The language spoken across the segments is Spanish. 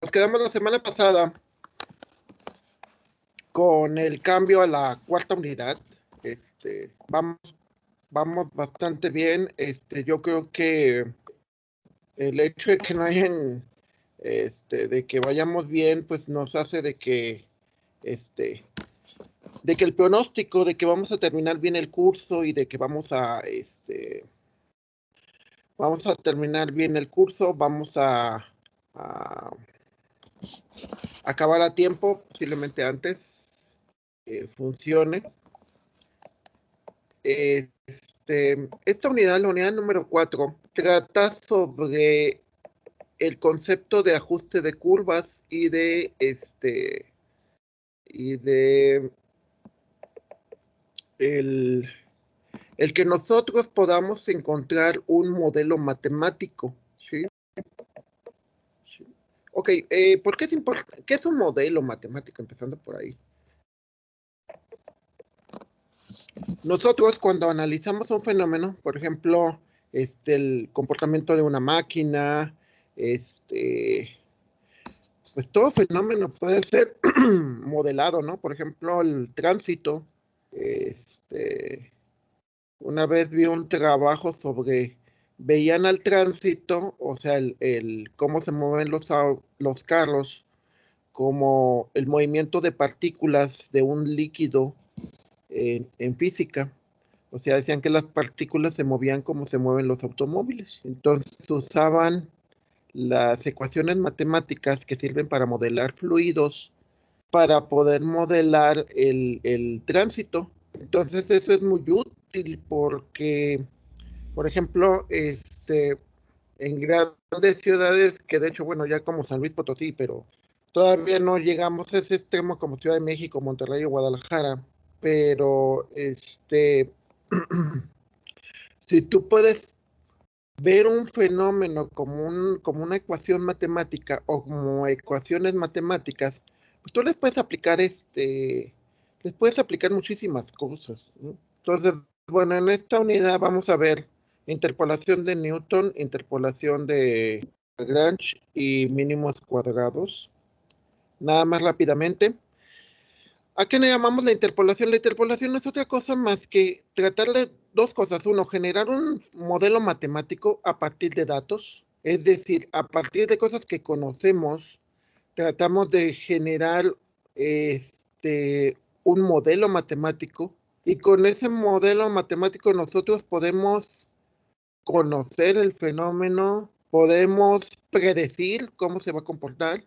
Nos quedamos la semana pasada con el cambio a la cuarta unidad. Vamos bastante bien. Yo creo que el hecho de que no hayan, de que vayamos bien, pues nos hace de que el pronóstico de que vamos a terminar bien el curso y de que vamos a terminar bien el curso, vamos a acabar a tiempo, posiblemente antes, funcione. Esta unidad, la unidad número 4, trata sobre el concepto de ajuste de curvas y de el que nosotros podamos encontrar un modelo matemático, ¿sí? Sí. Ok, ¿por qué es importante? ¿Qué es un modelo matemático? Empezando por ahí. Nosotros cuando analizamos un fenómeno, por ejemplo, el comportamiento de una máquina, pues todo fenómeno puede ser modelado, ¿no? Por ejemplo, el tránsito. Una vez vi un trabajo sobre, veían al tránsito, o sea, cómo se mueven los carros, como el movimiento de partículas de un líquido en física. O sea, decían que las partículas se movían como se mueven los automóviles. Entonces usaban las ecuaciones matemáticas que sirven para modelar fluidos, para poder modelar el tránsito. Entonces eso es muy útil porque, por ejemplo, en grandes ciudades, que de hecho, bueno, ya como San Luis Potosí, pero todavía no llegamos a ese extremo como Ciudad de México, Monterrey o Guadalajara, pero si tú puedes ver un fenómeno como una ecuación matemática o como ecuaciones matemáticas, pues tú les puedes aplicar muchísimas cosas, ¿no? Entonces, bueno, en esta unidad vamos a ver interpolación de Newton, interpolación de Lagrange y mínimos cuadrados. Nada más rápidamente. ¿A qué le llamamos la interpolación? La interpolación no es otra cosa más que tratar de dos cosas. Uno, generar un modelo matemático a partir de datos, es decir, a partir de cosas que conocemos, tratamos de generar un modelo matemático y con ese modelo matemático nosotros podemos conocer el fenómeno, podemos predecir cómo se va a comportar.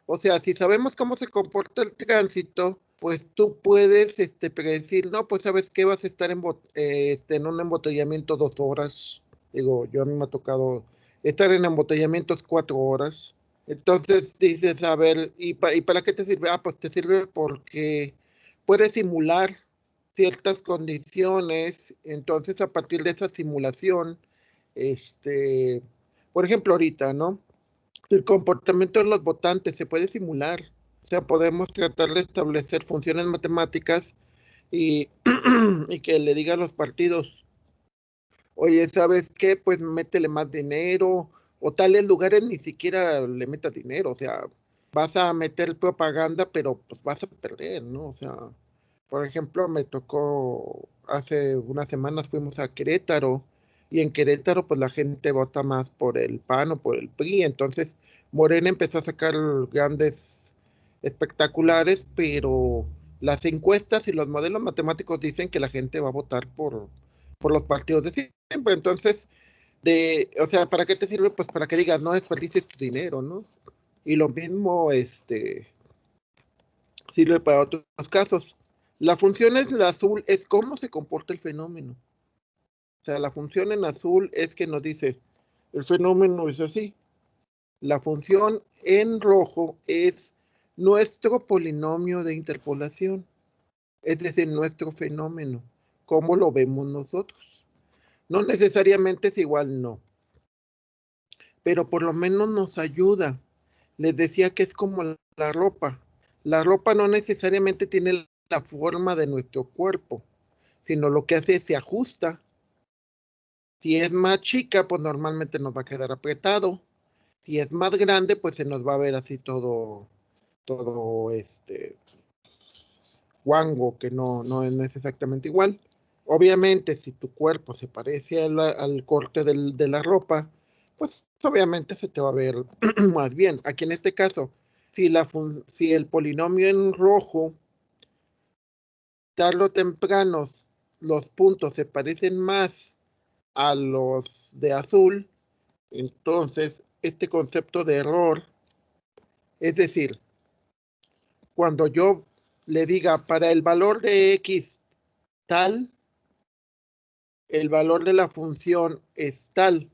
O sea, si sabemos cómo se comporta el tránsito, pues tú puedes predecir, no, pues sabes que vas a estar en un embotellamiento 2 horas. Digo, yo a mí me ha tocado estar en embotellamientos 4 horas. Entonces dices, a ver, ¿y para qué te sirve? Ah, pues te sirve porque puedes simular ciertas condiciones. Entonces, a partir de esa simulación, este, por ejemplo, ahorita, ¿no? El comportamiento de los votantes se puede simular. O sea, podemos tratar de establecer funciones matemáticas y, y que le diga a los partidos, oye, ¿sabes qué? Pues métele más dinero, o tales lugares ni siquiera le metas dinero. O sea, vas a meter propaganda, pero pues vas a perder, ¿no? O sea, por ejemplo, me tocó hace unas semanas fuimos a Querétaro y en Querétaro pues la gente vota más por el PAN o por el PRI. Entonces Morena empezó a sacar grandes espectaculares, pero las encuestas y los modelos matemáticos dicen que la gente va a votar por los partidos de siempre. Entonces, o sea, ¿para qué te sirve? Pues para que digas, no desperdicies tu dinero, ¿no? Y lo mismo, sirve para otros casos. La función en la azul es cómo se comporta el fenómeno. O sea, la función en azul es que nos dice, el fenómeno es así. La función en rojo es nuestro polinomio de interpolación, es decir, nuestro fenómeno, cómo lo vemos nosotros. No necesariamente es igual, no, pero por lo menos nos ayuda. Les decía que es como la ropa. La ropa no necesariamente tiene la forma de nuestro cuerpo, sino lo que hace es se ajusta. Si es más chica, pues normalmente nos va a quedar apretado. Si es más grande, pues se nos va a ver así todo guango, que no es exactamente igual. Obviamente, si tu cuerpo se parece al corte de la ropa, pues obviamente se te va a ver más bien. Aquí en este caso, si el polinomio en rojo, tarde o temprano, los puntos se parecen más a los de azul, entonces este concepto de error, es decir, cuando yo le diga para el valor de x tal, el valor de la función es tal.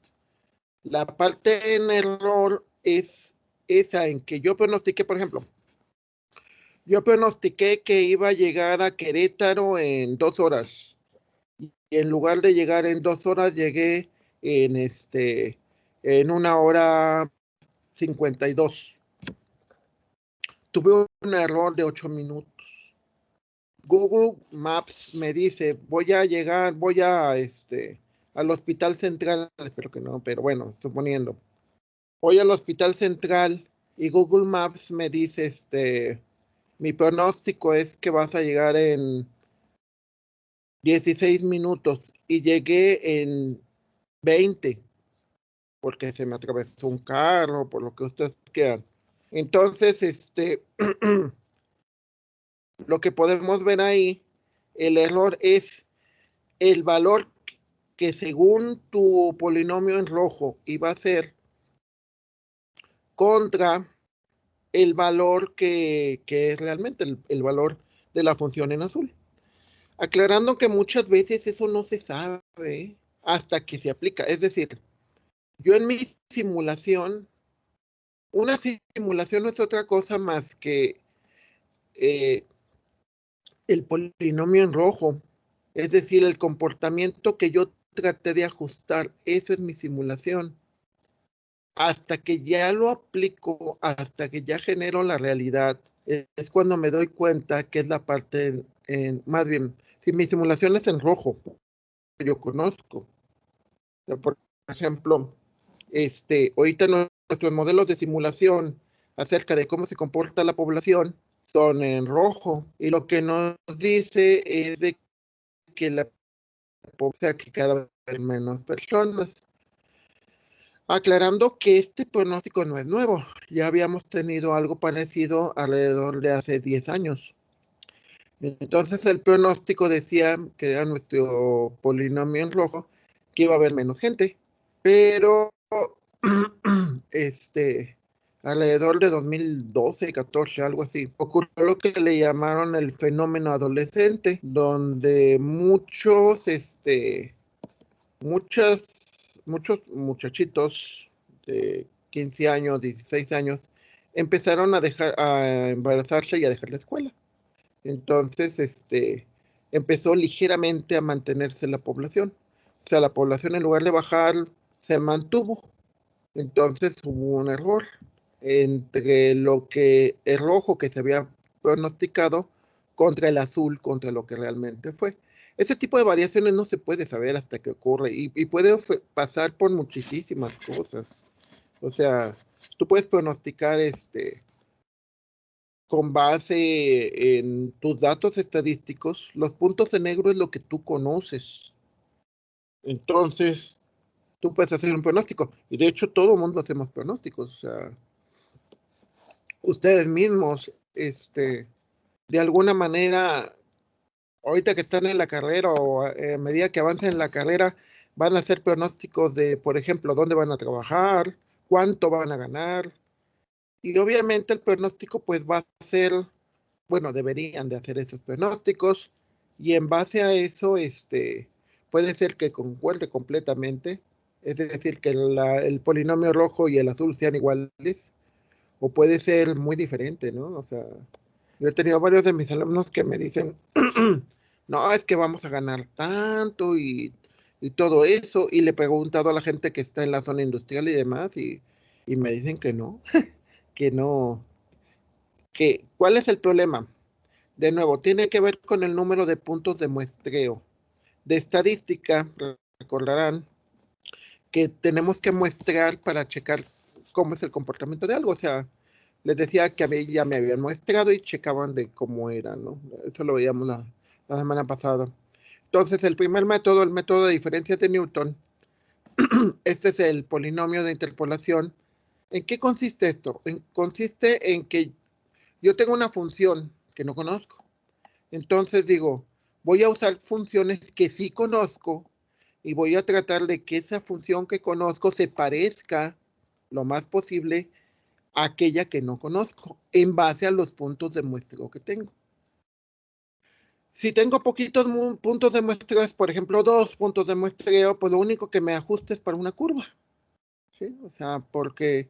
La parte en error es esa en que yo pronostiqué, por ejemplo, yo pronostiqué que iba a llegar a Querétaro en 2 horas. Y en lugar de llegar en 2 horas, llegué en en 1 hora 52. Tuve un error de 8 minutos. Google Maps me dice, voy al Hospital Central, espero que no, pero bueno, suponiendo. Voy al Hospital Central y Google Maps me dice, mi pronóstico es que vas a llegar en 16 minutos y llegué en 20 porque se me atravesó un carro, por lo que ustedes quieran. Entonces, lo que podemos ver ahí, el error es el valor que según tu polinomio en rojo iba a ser contra el valor que es realmente el valor de la función en azul. Aclarando que muchas veces eso no se sabe hasta que se aplica. Es decir, yo en mi simulación, una simulación no es otra cosa más que eh, el polinomio en rojo. Es decir, el comportamiento que yo traté de ajustar. Eso es mi simulación. Hasta que ya lo aplico, hasta que ya genero la realidad, es cuando me doy cuenta que es la parte, más bien, si mi simulación es en rojo, yo conozco. Por ejemplo, ahorita nuestros modelos de simulación acerca de cómo se comporta la población son en rojo, y lo que nos dice es de que que cada vez menos personas. Aclarando que este pronóstico no es nuevo, ya habíamos tenido algo parecido alrededor de hace 10 años. Entonces el pronóstico decía, que era nuestro polinomio en rojo, que iba a haber menos gente, pero alrededor de 2012, 14, algo así, ocurrió lo que le llamaron el fenómeno adolescente, donde muchos muchachitos de 15 años, 16 años, empezaron a embarazarse y a dejar la escuela. Entonces, empezó ligeramente a mantenerse la población. O sea, la población en lugar de bajar, se mantuvo. Entonces hubo un error entre el rojo que se había pronosticado contra el azul, contra lo que realmente fue. Ese tipo de variaciones no se puede saber hasta que ocurre y puede pasar por muchísimas cosas. O sea, tú puedes pronosticar con base en tus datos estadísticos. Los puntos en negro es lo que tú conoces. Entonces, tú puedes hacer un pronóstico. Y de hecho, todo el mundo hacemos pronósticos. O sea, ustedes mismos, de alguna manera, ahorita que están en la carrera o a medida que avancen en la carrera, van a hacer pronósticos de, por ejemplo, dónde van a trabajar, cuánto van a ganar. Y obviamente el pronóstico pues va a ser, bueno, deberían de hacer esos pronósticos y en base a eso, puede ser que concuerde completamente, es decir, que el polinomio rojo y el azul sean iguales, o puede ser muy diferente, ¿no? O sea, yo he tenido varios de mis alumnos que me dicen, no, es que vamos a ganar tanto y todo eso, y le he preguntado a la gente que está en la zona industrial y demás, y me dicen que no, que no, ¿cuál es el problema? De nuevo, tiene que ver con el número de puntos de muestreo. De estadística, recordarán que tenemos que muestrear para checar cómo es el comportamiento de algo. O sea, les decía que a mí ya me habían muestrado y checaban de cómo era, ¿no? Eso lo veíamos la semana pasada. Entonces, el primer método, el método de diferencias de Newton, este es el polinomio de interpolación. ¿En qué consiste esto? Consiste en que yo tengo una función que no conozco. Entonces digo, voy a usar funciones que sí conozco y voy a tratar de que esa función que conozco se parezca lo más posible a aquella que no conozco en base a los puntos de muestreo que tengo. Si tengo poquitos puntos de muestreo, por ejemplo, 2 puntos de muestreo, pues lo único que me ajuste es para una curva. ¿Sí? O sea, porque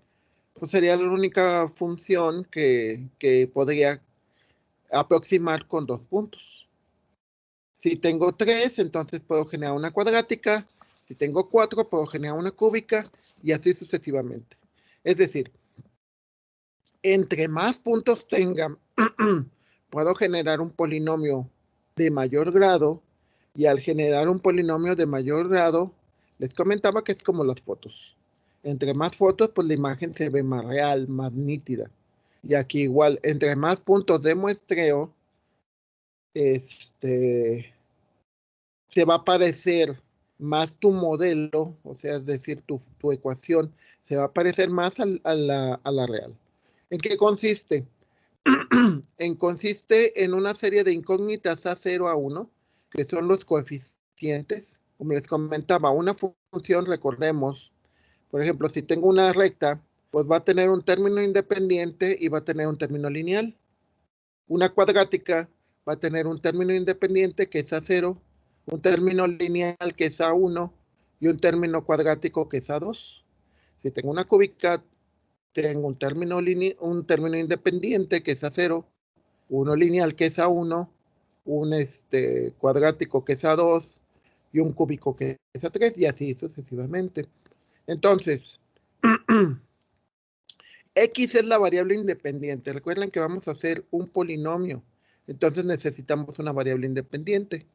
pues sería la única función que podría aproximar con 2 puntos. Si tengo 3, entonces puedo generar una cuadrática. Si tengo 4, puedo generar una cúbica y así sucesivamente. Es decir, entre más puntos tenga, puedo generar un polinomio de mayor grado y al generar un polinomio de mayor grado, les comentaba que es como las fotos. Entre más fotos, pues la imagen se ve más real, más nítida. Y aquí igual, entre más puntos de muestreo, se va a parecer más tu modelo, o sea, es decir, tu ecuación, se va a parecer más a la real. ¿En qué consiste? Consiste en una serie de incógnitas A0 a 1, que son los coeficientes. Como les comentaba, una función, recordemos, por ejemplo, si tengo una recta, pues va a tener un término independiente y va a tener un término lineal. Una cuadrática va a tener un término independiente que es A0, un término lineal que es A1 y un término cuadrático que es A2. Si tengo una cúbica, tengo un término independiente que es A0, uno lineal que es A1, un cuadrático que es A2 y un cúbico que es A3 y así sucesivamente. Entonces, X es la variable independiente. Recuerden que vamos a hacer un polinomio. Entonces necesitamos una variable independiente.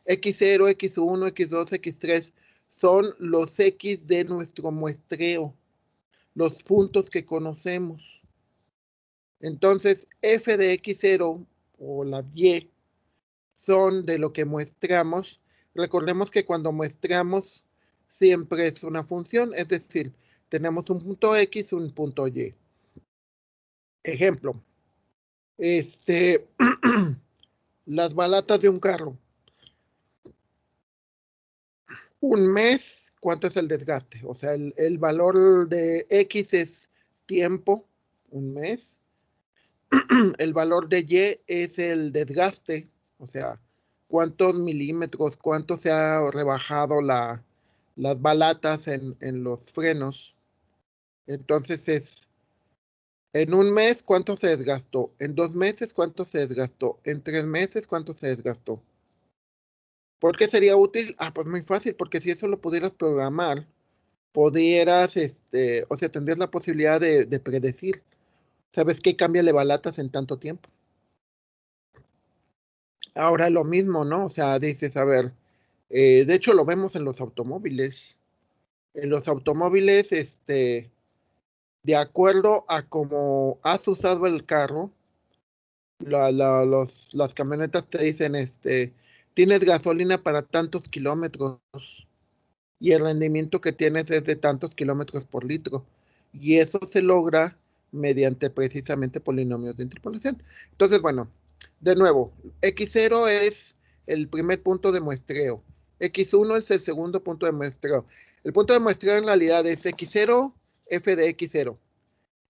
X0, X1, X2, X3 son los X de nuestro muestreo, los puntos que conocemos. Entonces, f de X0 o la Y son de lo que muestramos. Recordemos que cuando muestramos siempre es una función, es decir, tenemos un punto X, un punto Y. Ejemplo, las balatas de un carro. Un mes, ¿cuánto es el desgaste? O sea, el valor de X es tiempo, un mes. El valor de Y es el desgaste, o sea, cuántos milímetros, cuánto se ha rebajado las balatas en los frenos. Entonces es, en un mes, ¿cuánto se desgastó? En 2 meses, ¿cuánto se desgastó? En 3 meses, ¿cuánto se desgastó? ¿Por qué sería útil? Ah, pues muy fácil, porque si eso lo pudieras programar, pudieras, o sea, tendrías la posibilidad de predecir. ¿Sabes qué cambia de balatas en tanto tiempo? Ahora lo mismo, ¿no? O sea, dices, a ver, de hecho lo vemos en los automóviles. En los automóviles, de acuerdo a cómo has usado el carro, las camionetas te dicen, tienes gasolina para tantos kilómetros y el rendimiento que tienes es de tantos kilómetros por litro. Y eso se logra mediante precisamente polinomios de interpolación. Entonces, bueno, de nuevo, X0 es el primer punto de muestreo. X1 es el segundo punto de muestreo. El punto de muestreo en realidad es X0, F de X0.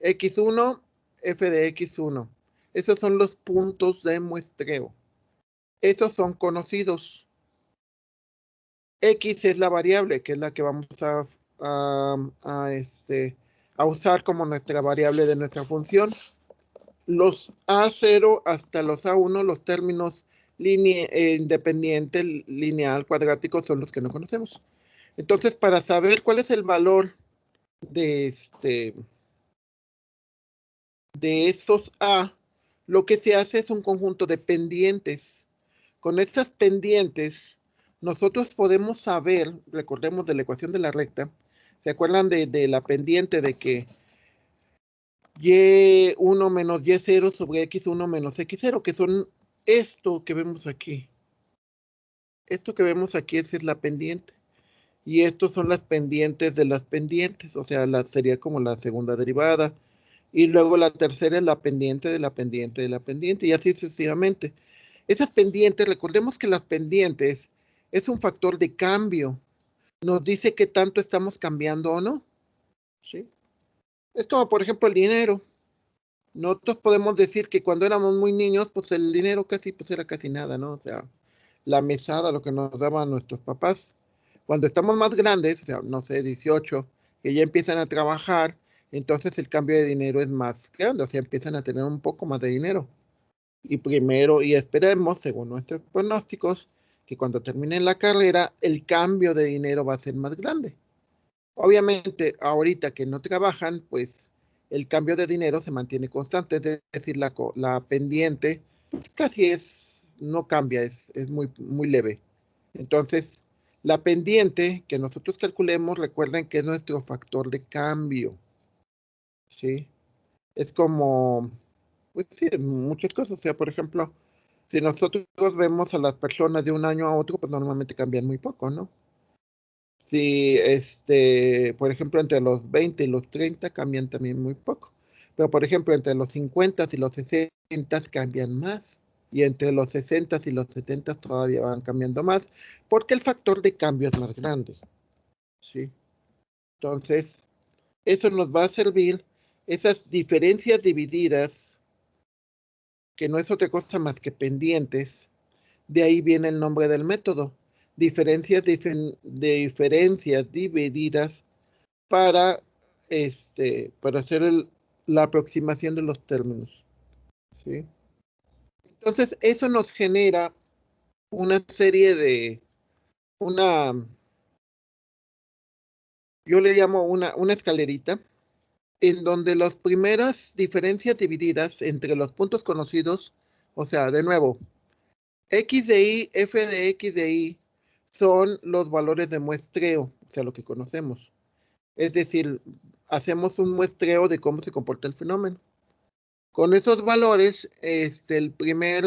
X1, F de X1. Esos son los puntos de muestreo. Esos son conocidos. X es la variable, que es la que vamos a usar como nuestra variable de nuestra función. Los A0 hasta los A1, los términos independiente, lineal, cuadrático, son los que no conocemos. Entonces, para saber cuál es el valor de, de estos A, lo que se hace es un conjunto de pendientes. Con estas pendientes, nosotros podemos saber, recordemos de la ecuación de la recta, ¿se acuerdan de la pendiente de que Y1 menos Y0 sobre X1 menos X0, que son esto que vemos aquí. Esto que vemos aquí es la pendiente. Y estos son las pendientes de las pendientes, o sea, sería como la segunda derivada. Y luego la tercera es la pendiente de la pendiente de la pendiente, y así sucesivamente. Esas pendientes, recordemos que las pendientes es un factor de cambio. Nos dice qué tanto estamos cambiando o no. ¿Sí? Es como, por ejemplo, el dinero. Nosotros podemos decir que cuando éramos muy niños, pues el dinero casi, pues era casi nada, ¿no? O sea, la mesada, lo que nos daban nuestros papás. Cuando estamos más grandes, o sea, no sé, 18, que ya empiezan a trabajar, entonces el cambio de dinero es más grande, o sea, empiezan a tener un poco más de dinero. Y primero, y esperemos, según nuestros pronósticos, que cuando terminen la carrera, el cambio de dinero va a ser más grande. Obviamente, ahorita que no trabajan, pues el cambio de dinero se mantiene constante, es decir, la pendiente, pues casi no cambia, es muy, muy leve. Entonces, la pendiente que nosotros calculemos, recuerden que es nuestro factor de cambio, ¿sí? Es como, pues sí, muchas cosas. O sea, por ejemplo, si nosotros vemos a las personas de un año a otro, pues normalmente cambian muy poco, ¿no? Si, por ejemplo, entre los 20 y los 30 cambian también muy poco. Pero, por ejemplo, entre los 50 y los 60 cambian más. Y entre los 60 y los 70 todavía van cambiando más, porque el factor de cambio es más grande, ¿sí? Entonces, eso nos va a servir, esas diferencias divididas, que no es otra cosa más que pendientes, de ahí viene el nombre del método. Diferencias divididas para, para hacer la aproximación de los términos, ¿sí? Entonces, eso nos genera una serie de, una, yo le llamo una escalerita, en donde las primeras diferencias divididas entre los puntos conocidos, o sea, de nuevo, x de y, f de x de y, son los valores de muestreo, o sea, lo que conocemos. Es decir, hacemos un muestreo de cómo se comporta el fenómeno. Con esos valores, el primer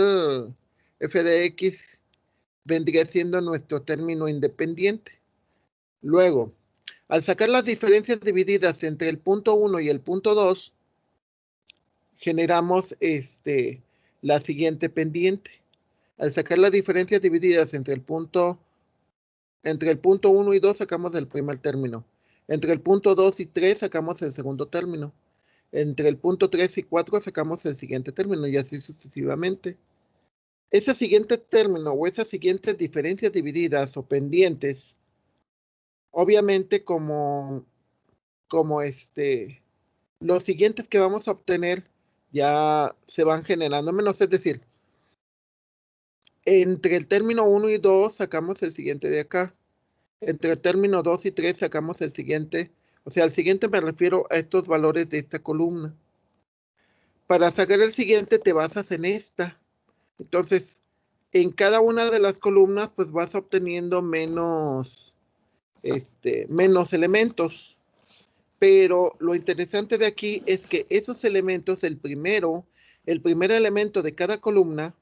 f de x vendría siendo nuestro término independiente. Luego, al sacar las diferencias divididas entre el punto 1 y el punto 2, generamos la siguiente pendiente. Al sacar las diferencias divididas entre el punto 1 y 2 sacamos el primer término. Entre el punto 2 y 3 sacamos el segundo término. Entre el punto 3 y 4 sacamos el siguiente término y así sucesivamente. Ese siguiente término o esas siguientes diferencias divididas o pendientes, obviamente como los siguientes que vamos a obtener ya se van generando menos, es decir, entre el término 1 y 2 sacamos el siguiente de acá. Entre el término 2 y 3 sacamos el siguiente. O sea, al siguiente me refiero a estos valores de esta columna. Para sacar el siguiente te basas en esta. Entonces, en cada una de las columnas, pues vas obteniendo menos elementos. Pero lo interesante de aquí es que esos elementos, el primer elemento de cada columna,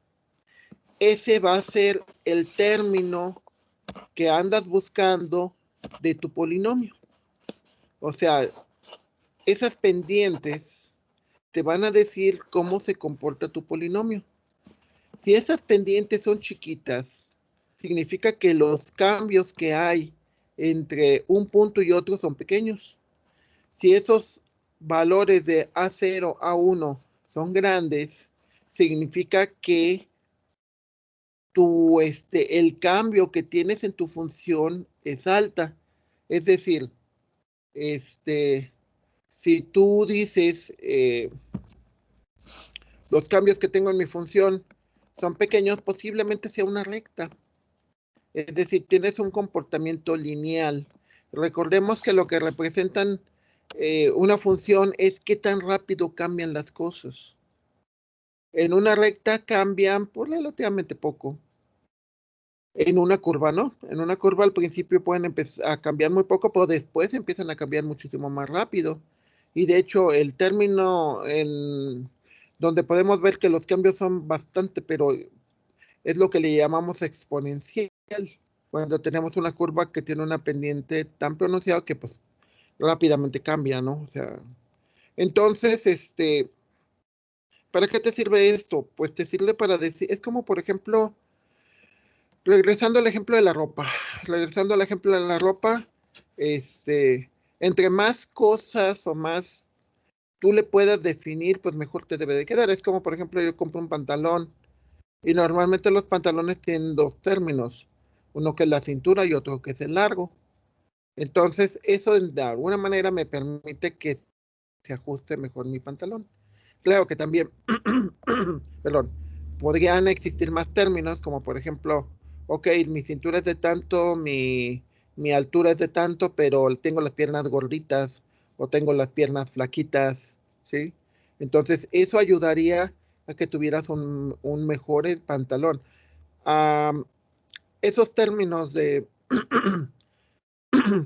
ese va a ser el término que andas buscando de tu polinomio. O sea, esas pendientes te van a decir cómo se comporta tu polinomio. Si esas pendientes son chiquitas, significa que los cambios que hay entre un punto y otro son pequeños. Si esos valores de A0, A1 son grandes, significa que el cambio que tienes en tu función es alta. Es decir, si tú dices, los cambios que tengo en mi función son pequeños, posiblemente sea una recta. Es decir, tienes un comportamiento lineal. Recordemos que lo que representan una función es qué tan rápido cambian las cosas. En una recta cambian por relativamente poco. En una curva, ¿no? En una curva al principio pueden empezar a cambiar muy poco, pero después empiezan a cambiar muchísimo más rápido. Y de hecho, el término donde podemos ver que los cambios son bastante, pero es lo que le llamamos exponencial, cuando tenemos una curva que tiene una pendiente tan pronunciada que pues rápidamente cambia, ¿no? O sea, entonces, ¿para qué te sirve esto? Pues te sirve para decir, es como por ejemplo, regresando al ejemplo de la ropa, regresando al ejemplo de la ropa, entre más cosas o más tú le puedas definir, pues mejor te debe de quedar. Es como por ejemplo, yo compro un pantalón y normalmente los pantalones tienen dos términos, uno que es la cintura y otro que es el largo. Entonces, eso de alguna manera me permite que se ajuste mejor mi pantalón. Claro que también, perdón, podrían existir más términos, como por ejemplo, ok, mi cintura es de tanto, mi altura es de tanto, pero tengo las piernas gorditas o tengo las piernas flaquitas, ¿sí? Entonces, eso ayudaría a que tuvieras un mejor pantalón. Am, esos términos de,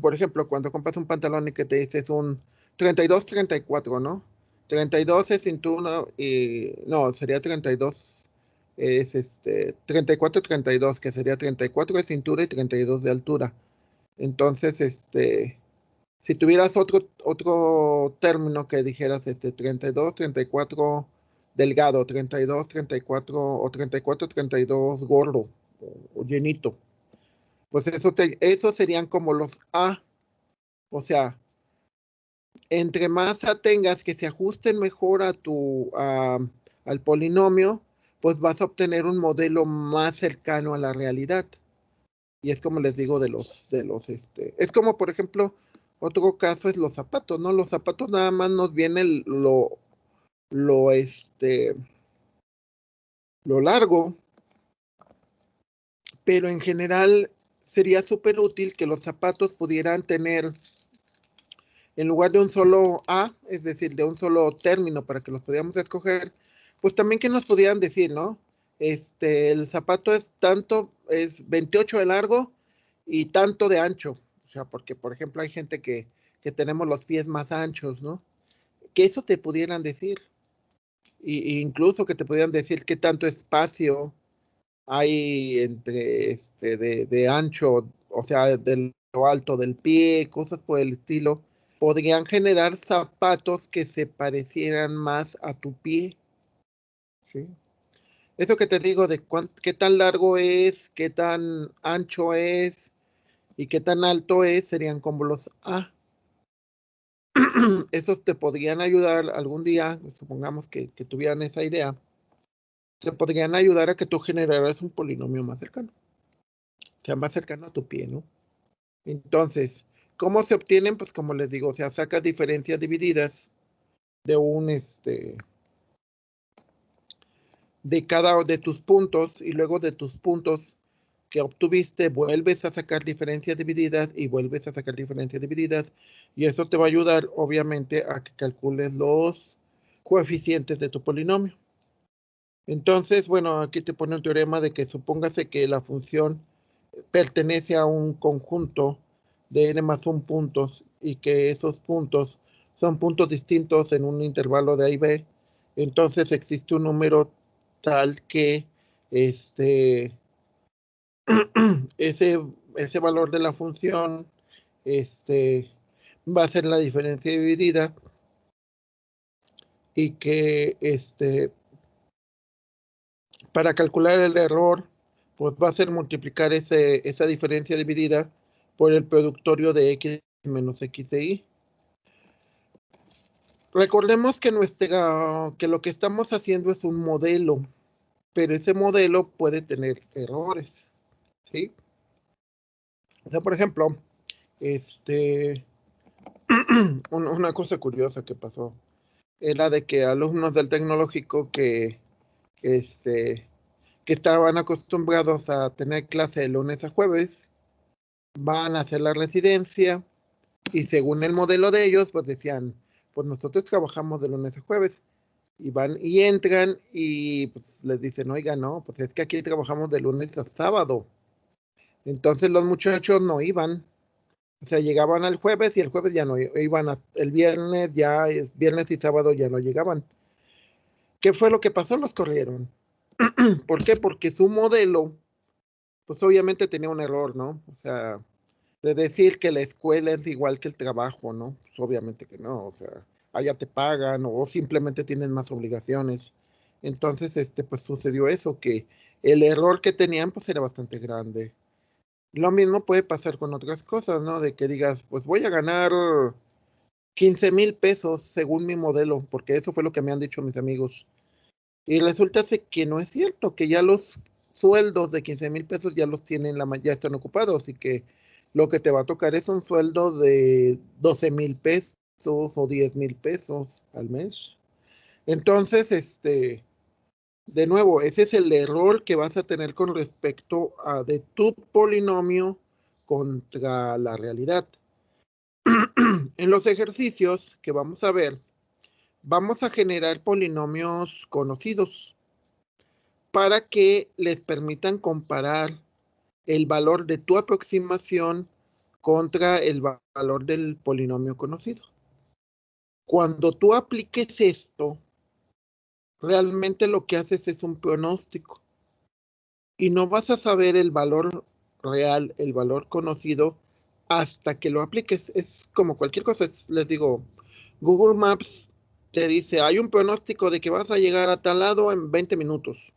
por ejemplo, cuando compras un pantalón y que te dices un 32-34, ¿no? 32 es cintura y no, sería 32, es 34-32, que sería 34 de cintura y 32 de altura. Entonces, si tuvieras otro término que dijeras 32-34 delgado, 32-34 o 34-32 gordo o llenito, pues eso serían como los A. O sea, entre más A tengas que se ajusten mejor al polinomio, pues vas a obtener un modelo más cercano a la realidad. Y es como les digo es como por ejemplo, otro caso es los zapatos, ¿no? Los zapatos nada más nos viene lo, este, lo largo, pero en general sería súper útil que los zapatos pudieran tener, en lugar de un solo A, es decir, de un solo término para que los pudiéramos escoger, pues también que nos pudieran decir, ¿no? El zapato es tanto, es 28 de largo y tanto de ancho. O sea, porque, por ejemplo, hay gente que tenemos los pies más anchos, ¿no? Que eso te pudieran decir. Y incluso que te pudieran decir qué tanto espacio hay entre, de ancho, o sea, de lo alto del pie, cosas por el estilo, podrían generar zapatos que se parecieran más a tu pie, ¿sí? Eso que te digo de qué tan largo es, qué tan ancho es y qué tan alto es, serían como los A. Esos te podrían ayudar algún día, supongamos que tuvieran esa idea, te podrían ayudar a que tú generaras un polinomio más cercano, o sea, más cercano a tu pie, ¿no? Entonces, ¿cómo se obtienen? Pues como les digo, o sea, sacas diferencias divididas de de cada de tus puntos y luego de tus puntos que obtuviste vuelves a sacar diferencias divididas y vuelves a sacar diferencias divididas y eso te va a ayudar obviamente a que calcules los coeficientes de tu polinomio. Entonces, bueno, aquí te pone un teorema de que supóngase que la función pertenece a un conjunto de n más 1 puntos y que esos puntos son puntos distintos en un intervalo de A y B, entonces existe un número tal que ese, ese valor de la función va a ser la diferencia dividida y que para calcular el error pues va a ser multiplicar esa diferencia dividida por el productorio de x menos x de y. Recordemos que que lo que estamos haciendo es un modelo, pero ese modelo puede tener errores, ¿sí? O sea, por ejemplo, este, una cosa curiosa que pasó era de que alumnos del tecnológico este, que estaban acostumbrados a tener clase de lunes a jueves, van a hacer la residencia y según el modelo de ellos, pues decían, pues nosotros trabajamos de lunes a jueves y van y entran y pues les dicen, oiga, no, pues es que aquí trabajamos de lunes a sábado. Entonces los muchachos no iban O sea, llegaban al jueves y el jueves ya no iban, el viernes ya, es viernes y sábado ya no llegaban. ¿Qué fue lo que pasó? Los corrieron. ¿Por qué? Porque su modelo, pues obviamente tenía un error, ¿no? O sea, de decir que la escuela es igual que el trabajo, ¿no? Pues obviamente que no, o sea, allá te pagan o simplemente tienen más obligaciones. Entonces, pues sucedió eso, que el error que tenían, pues era bastante grande. Lo mismo puede pasar con otras cosas, ¿no? De que digas, pues voy a ganar 15,000 pesos según mi modelo, porque eso fue lo que me han dicho mis amigos. Y resulta que no es cierto, que ya los sueldos de 15,000 pesos ya los tienen, ya están ocupados y que lo que te va a tocar es un sueldo de 12,000 pesos o 10,000 pesos al mes. Entonces, de nuevo, ese es el error que vas a tener con respecto a de tu polinomio contra la realidad. En los ejercicios que vamos a ver, vamos a generar polinomios conocidos para que les permitan comparar el valor de tu aproximación contra el valor del polinomio conocido. Cuando tú apliques esto, realmente lo que haces es un pronóstico y no vas a saber el valor real, el valor conocido, hasta que lo apliques. Es como cualquier cosa. Les digo, Google Maps te dice, hay un pronóstico de que vas a llegar a tal lado en 20 minutos.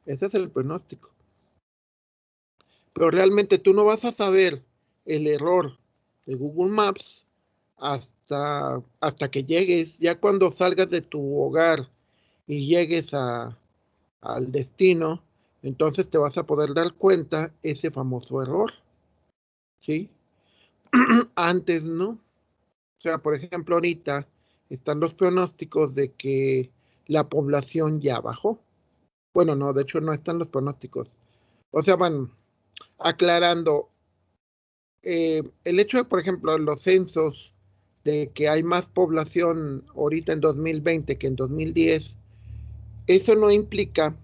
Ese es el pronóstico. Pero realmente tú no vas a saber el error de Google Maps hasta que llegues, ya cuando salgas de tu hogar y llegues al destino, entonces te vas a poder dar cuenta ese famoso error, ¿sí? Antes no. O sea, por ejemplo, ahorita están los pronósticos de que la población ya bajó. Bueno, no, de hecho no están los pronósticos. O sea, van aclarando. El hecho de, por ejemplo, los censos, de que hay más población ahorita en 2020 que en 2010, eso no implica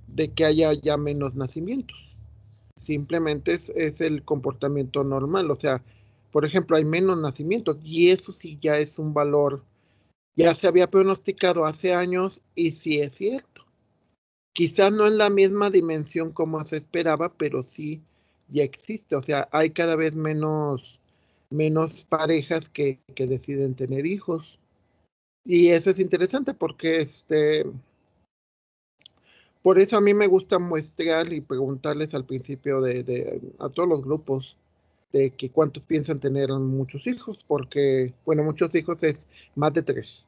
de que haya ya menos nacimientos. Simplemente es el comportamiento normal. O sea, por ejemplo, hay menos nacimientos y eso sí ya es un valor. Ya se había pronosticado hace años y sí es cierto. Quizás no en la misma dimensión como se esperaba, pero sí ya existe. O sea, hay cada vez menos parejas que deciden tener hijos. Y eso es interesante porque por eso a mí me gusta muestrear y preguntarles al principio a todos los grupos de que cuántos piensan tener muchos hijos, porque, bueno, muchos hijos es más de 3,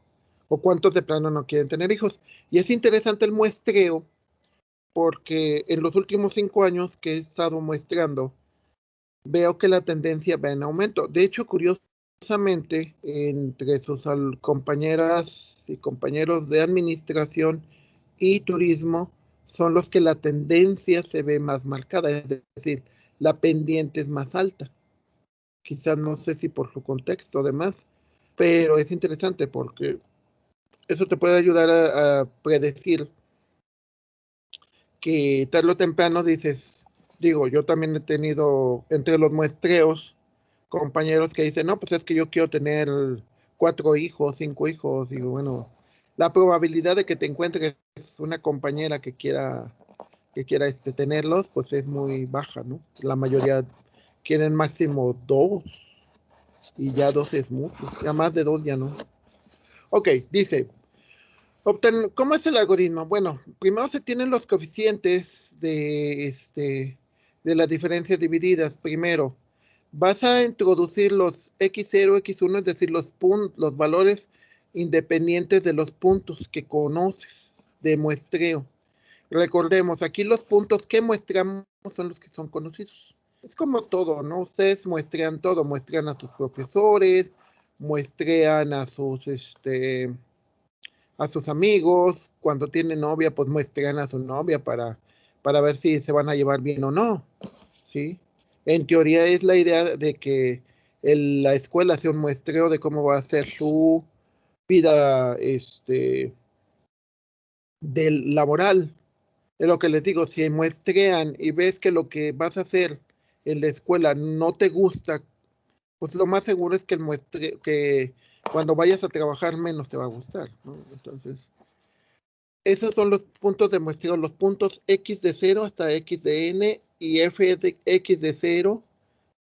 o cuántos de plano no quieren tener hijos. Y es interesante el muestreo porque en los últimos 5 años que he estado muestreando, veo que la tendencia va en aumento. De hecho, curiosamente, entre sus compañeras y compañeros de administración y turismo, son los que la tendencia se ve más marcada, es decir, la pendiente es más alta. Quizás no sé si por su contexto, además, pero es interesante porque eso te puede ayudar a predecir que tarde o temprano dices, digo, yo también he tenido entre los muestreos compañeros que dicen, no, pues es que yo quiero tener 4 hijos, 5 hijos. Digo, bueno, la probabilidad de que te encuentres una compañera que quiera tenerlos, pues es muy baja, ¿no? La mayoría quieren máximo 2 y ya 2 es mucho, ya más de 2 ya no. Ok, dice, ¿cómo es el algoritmo? Bueno, primero se tienen los coeficientes de las diferencias divididas. Primero, vas a introducir los x0, x1, es decir, los valores independientes de los puntos que conoces de muestreo. Recordemos, aquí los puntos que muestramos son los que son conocidos. Es como todo, ¿no? Ustedes muestrean todo, muestrean a sus profesores, muestrean a sus amigos, cuando tienen novia, pues muestran a su novia para ver si se van a llevar bien o no, ¿sí? En teoría es la idea de que la escuela sea un muestreo de cómo va a ser su vida, del laboral. Es lo que les digo, si muestrean y ves que lo que vas a hacer en la escuela no te gusta pues lo más seguro es que el muestreo, que cuando vayas a trabajar menos te va a gustar, ¿no? Entonces, esos son los puntos de muestreo, los puntos x de 0 hasta x de n y f de x de 0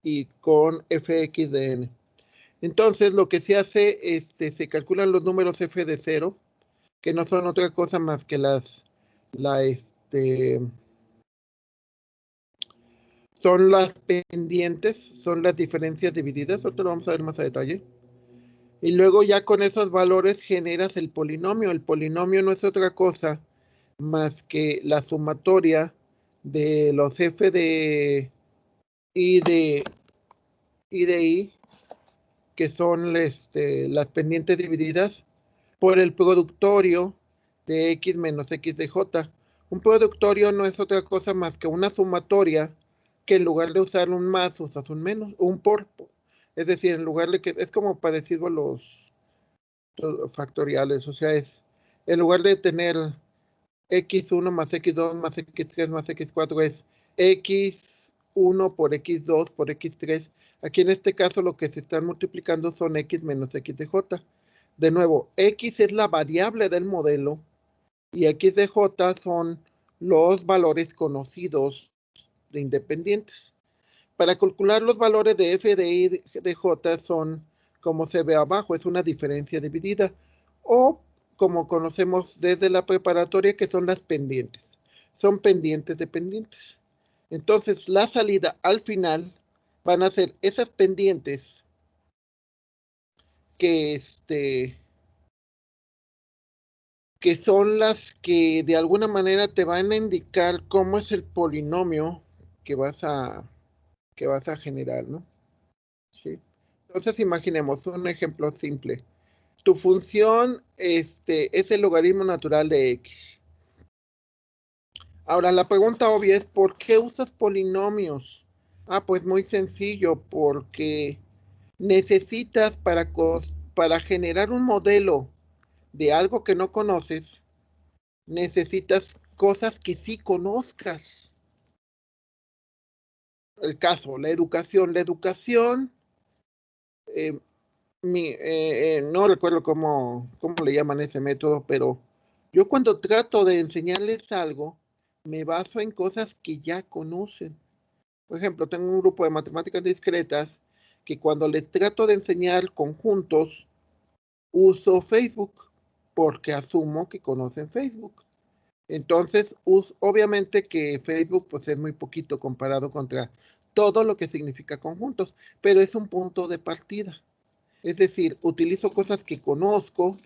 y con fx de n. Entonces, lo que se hace, se calculan los números f de 0, que no son otra cosa más que son las pendientes, son las diferencias divididas, ahorita lo vamos a ver más a detalle. Y luego ya con esos valores generas el polinomio. El polinomio no es otra cosa más que la sumatoria de los f de i de i, que son las pendientes divididas, por el productorio de x menos x de j. Un productorio no es otra cosa más que una sumatoria que en lugar de usar un más, usas un menos, un por. Es decir, en lugar de que es como parecido a los factoriales, o sea, en lugar de tener x1 más x2 más x3 más x4 es x1 por x2 por x3. Aquí en este caso lo que se están multiplicando son x menos x de j. De nuevo, x es la variable del modelo y x de j son los valores conocidos de independientes. Para calcular los valores de f de i de j son, como se ve abajo, es una diferencia dividida, o como conocemos desde la preparatoria, que son las pendientes. Son pendientes dependientes. Entonces, la salida al final van a ser esas pendientes que, que son las que de alguna manera te van a indicar cómo es el polinomio que vas a generar, ¿no? ¿Sí? Entonces imaginemos un ejemplo simple. Tu función es el logaritmo natural de x. Ahora, la pregunta obvia es, ¿por qué usas polinomios? Ah, pues muy sencillo, porque necesitas para generar un modelo de algo que no conoces, necesitas cosas que sí conozcas. El caso, la educación. La educación, eh, no recuerdo cómo le llaman ese método, pero yo cuando trato de enseñarles algo, me baso en cosas que ya conocen. Por ejemplo, tengo un grupo de matemáticas discretas que cuando les trato de enseñar conjuntos, uso Facebook, porque asumo que conocen Facebook. Entonces, obviamente que Facebook pues es muy poquito comparado contra todo lo que significa conjuntos, pero es un punto de partida. Es decir, utilizo cosas que conozco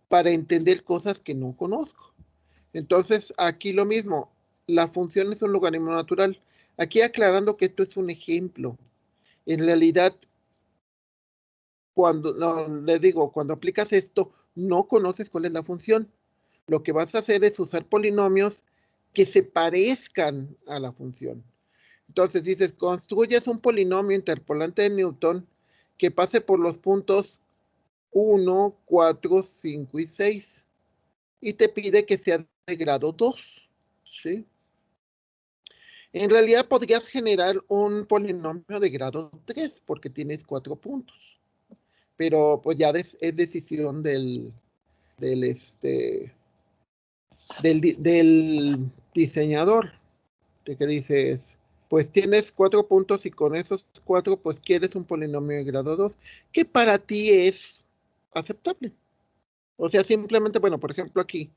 para entender cosas que no conozco. Entonces, aquí lo mismo, la función es un logaritmo natural. Aquí aclarando que esto es un ejemplo. En realidad, cuando, no, les digo, cuando aplicas esto, no conoces cuál es la función. Lo que vas a hacer es usar polinomios que se parezcan a la función. Entonces dices, construyes un polinomio interpolante de Newton que pase por los puntos 1, 4, 5 y 6. Y te pide que sea de grado 2. ¿Sí? En realidad podrías generar un polinomio de grado 3 porque tienes 4 puntos. Pero pues ya es decisión del, este, del diseñador, de que dices, pues tienes 4 puntos y con esos 4 pues quieres un polinomio de grado 2 que para ti es aceptable. O sea, simplemente, bueno, por ejemplo aquí,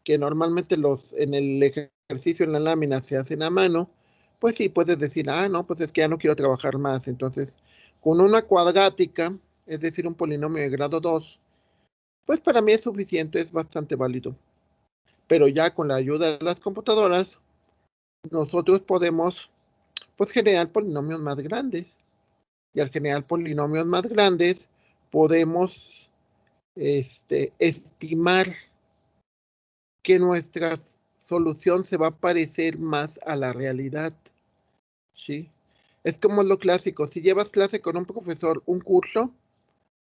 que normalmente en el ejercicio en la lámina se hacen a mano, pues sí, puedes decir, ah, no, pues es que ya no quiero trabajar más. Entonces, con una cuadrática, es decir, un polinomio de grado 2, pues para mí es suficiente, es bastante válido. Pero ya con la ayuda de las computadoras, nosotros podemos, pues, generar polinomios más grandes. Y al generar polinomios más grandes, podemos, estimar que nuestra solución se va a parecer más a la realidad, ¿sí? Es como lo clásico, si llevas clase con un profesor, un curso,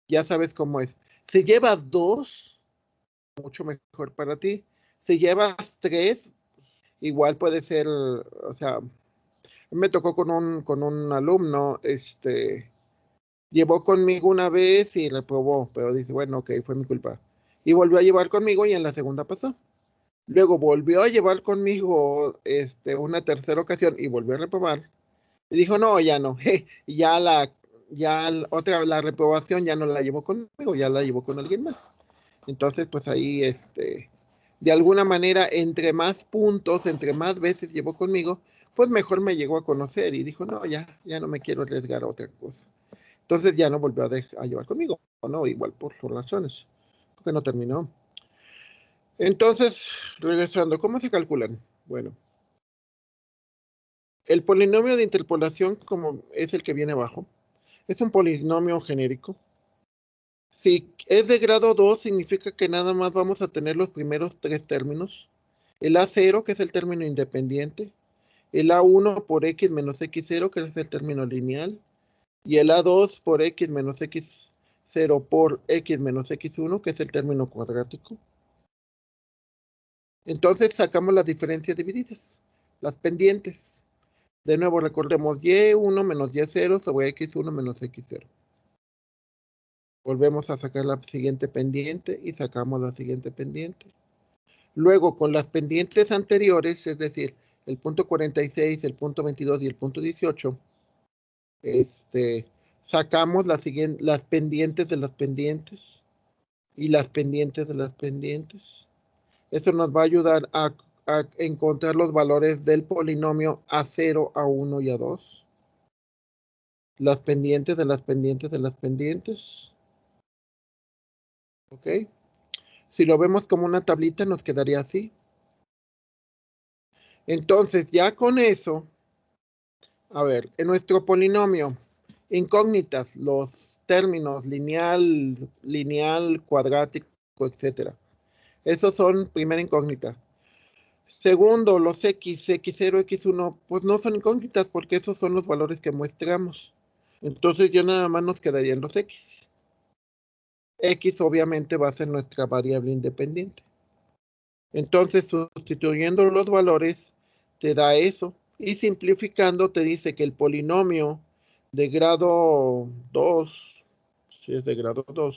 ya sabes cómo es. Si llevas dos, mucho mejor para ti. Si llevas tres, igual puede ser, o sea, me tocó con un alumno, Llevó conmigo una vez y reprobó, pero dice, bueno, ok, fue mi culpa. Y volvió a llevar conmigo y en la segunda pasó. Luego volvió a llevar conmigo una tercera ocasión y volvió a reprobar. Y dijo, no, ya no, la reprobación ya no la llevó conmigo, ya la llevó con alguien más. Entonces, pues ahí, de alguna manera, entre más puntos, entre más veces llevó conmigo, pues mejor me llegó a conocer y dijo, no, ya no me quiero arriesgar a otra cosa. Entonces ya no volvió a llevar conmigo, ¿no? Igual por sus razones, porque no terminó. Entonces, regresando, ¿cómo se calculan? Bueno, el polinomio de interpolación, como es el que viene abajo, es un polinomio genérico. Si es de grado 2, significa que nada más vamos a tener los primeros tres términos. El A0, que es el término independiente. El A1 por X menos X0, que es el término lineal. Y el A2 por X menos X0 por X menos X1, que es el término cuadrático. Entonces sacamos las diferencias divididas, las pendientes. De nuevo recordemos Y1 menos Y0 sobre X1 menos X0. Volvemos a sacar la siguiente pendiente y sacamos la siguiente pendiente. Luego, con las pendientes anteriores, es decir, el punto 46, el punto 22 y el punto 18, sacamos las pendientes de las pendientes y las pendientes de las pendientes. Eso nos va a ayudar a encontrar los valores del polinomio A0, A1 y A2. Las pendientes de las pendientes de las pendientes. ¿Ok? Si lo vemos como una tablita, nos quedaría así. Entonces, ya con eso, a ver, en nuestro polinomio, incógnitas, los términos lineal, cuadrático, etcétera. Esos son primera incógnita. Segundo, los X0, X1, pues no son incógnitas porque esos son los valores que muestramos. Entonces ya nada más nos quedarían los X. X obviamente va a ser nuestra variable independiente. Entonces, sustituyendo los valores, te da eso. Y simplificando, te dice que el polinomio de grado 2, si es de grado 2,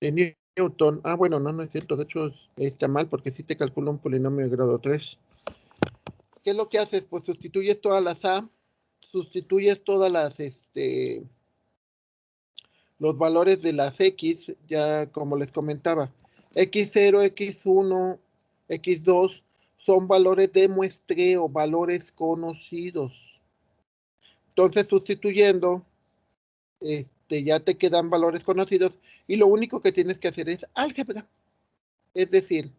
de Newton, bueno, no es cierto, de hecho está mal porque si te calcula un polinomio de grado 3. ¿Qué es lo que haces? Pues sustituyes todas las A, sustituyes todas los valores de las X, ya como les comentaba, X0, X1, X2 son valores de muestreo, valores conocidos. Entonces, sustituyendo, ya te quedan valores conocidos y lo único que tienes que hacer es álgebra. Es decir,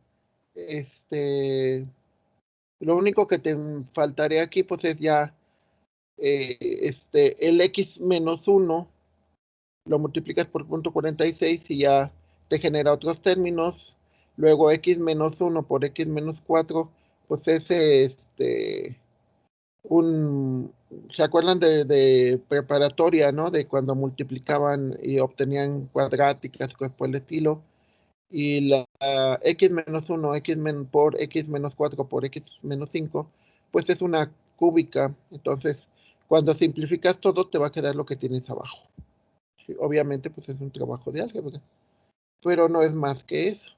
lo único que te faltaría aquí, pues es ya el X menos 1 lo multiplicas por punto 46 y ya te genera otros términos. Luego X menos 1 por X menos 4, pues ese, ¿se acuerdan de preparatoria, no? De cuando multiplicaban y obtenían cuadráticas, cosas por el estilo. Y la X menos 1, por X menos 4 por X menos 5, pues es una cúbica. Entonces, cuando simplificas todo, te va a quedar lo que tienes abajo. Sí, obviamente, pues es un trabajo de álgebra, pero no es más que eso.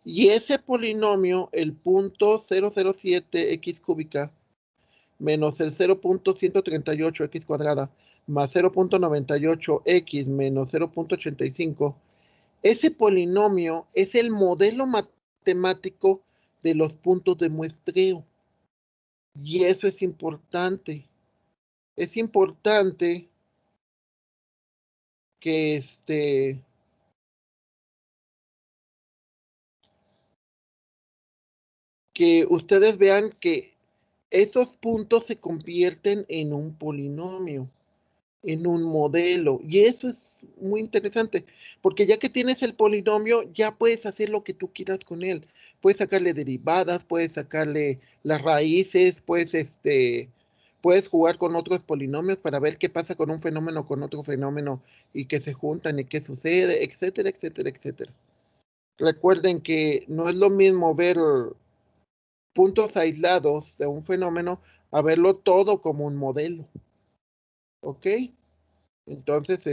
Y ese polinomio, el punto 007x cúbica menos el 0.138x cuadrada más 0.98x menos 0.85, ese polinomio es el modelo matemático de los puntos de muestreo. Y eso es importante. Es importante que que ustedes vean que esos puntos se convierten en un polinomio, en un modelo. Y eso es muy interesante, porque ya que tienes el polinomio, ya puedes hacer lo que tú quieras con él. Puedes sacarle derivadas, puedes sacarle las raíces, puedes jugar con otros polinomios para ver qué pasa con un fenómeno con otro fenómeno y que se juntan y qué sucede, etcétera, etcétera, etcétera. Recuerden que no es lo mismo ver puntos aislados de un fenómeno a verlo todo como un modelo. ¿Ok? Entonces,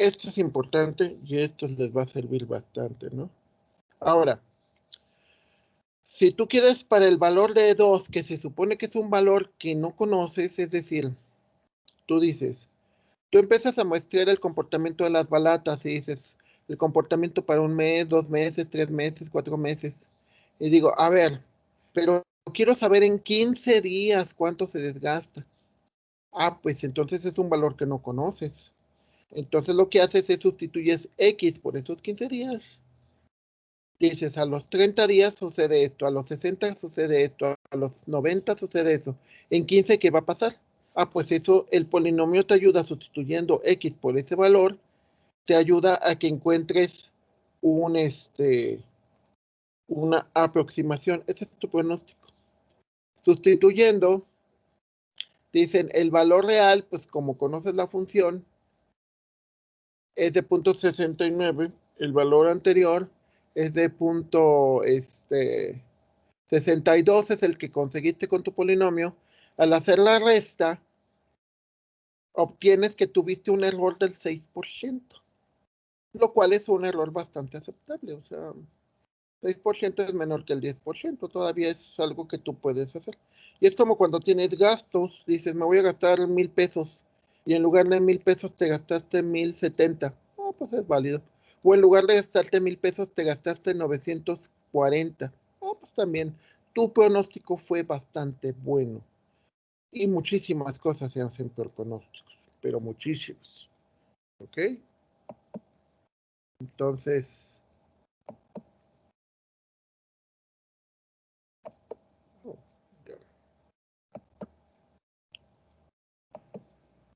esto es importante y esto les va a servir bastante, ¿no? Ahora, si tú quieres para el valor de 2, que se supone que es un valor que no conoces, es decir, tú dices, tú empiezas a muestrear el comportamiento de las balatas y dices, el comportamiento para un mes, 2 meses, 3 meses, 4 meses. Y digo, a ver, pero quiero saber en 15 días cuánto se desgasta. Ah, pues entonces es un valor que no conoces. Entonces lo que haces es sustituyes X por esos 15 días. Dices, a los 30 días sucede esto, a los 60 sucede esto, a los 90 sucede eso. En 15, ¿qué va a pasar? Ah, pues eso, el polinomio te ayuda sustituyendo X por ese valor, te ayuda a que encuentres un, una aproximación. Ese es tu pronóstico. Sustituyendo, dicen, el valor real, pues como conoces la función, es de 0.69, el valor anterior es de 62, es el que conseguiste con tu polinomio. Al hacer la resta, obtienes que tuviste un error del 6%, lo cual es un error bastante aceptable. O sea, 6% es menor que el 10%, todavía es algo que tú puedes hacer. Y es como cuando tienes gastos, dices, me voy a gastar 1,000 pesos, y en lugar de 1,000 pesos te gastaste 1,070. Ah, pues es válido. O en lugar de gastarte 1,000 pesos, te gastaste 940. Ah, pues también. Tu pronóstico fue bastante bueno. Y muchísimas cosas se hacen por pronósticos, pero muchísimas. ¿Ok? Entonces,